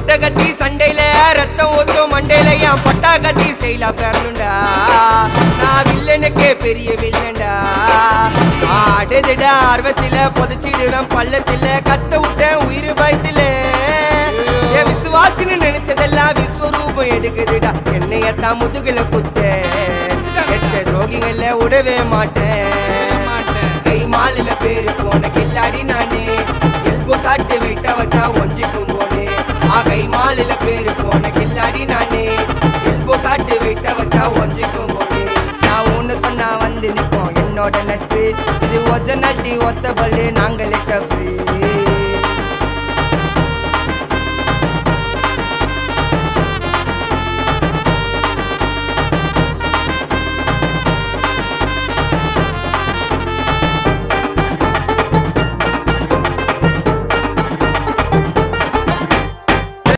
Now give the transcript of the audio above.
கத்தி சண்டையில ரத்தம் ஊத்தும் மண்டையில என் பட்டா கத்தி ஸ்டைலா பெறணுண்டா நான் வில்லனுக்கே பெரிய வில்லன்டா ஆடுதுடா ஆர்வத்தில புதைச்சிடுவேன் பள்ளத்தில கத்த விட்டேன் உயிர் பயத்தில என் விசுவாசின்னு நினைச்சதெல்லாம் விஸ்வரூபம் எடுக்குதுடா என்னையத்தான் முதுகுல குத்த எச்ச துரோகிகள விடவே மாட்டேன் கை மாலில பேரு போன கில்லாடி நானே எல்போ சாட்டு விட்ட வச்சா ஒஞ்சிக்கும் போனே கை மாலில பேரு போன கில்லாடி நானே எல்போ சாட்டு விட்ட வச்சா ஒஞ்சிக்கும் போனே நான் ஒண்ணு சொன்னா வந்து நிப்போம் என்னோட நட்பு இது ஒஜ நட்டி ஒத்த பல்லு நாங்களே டஃபு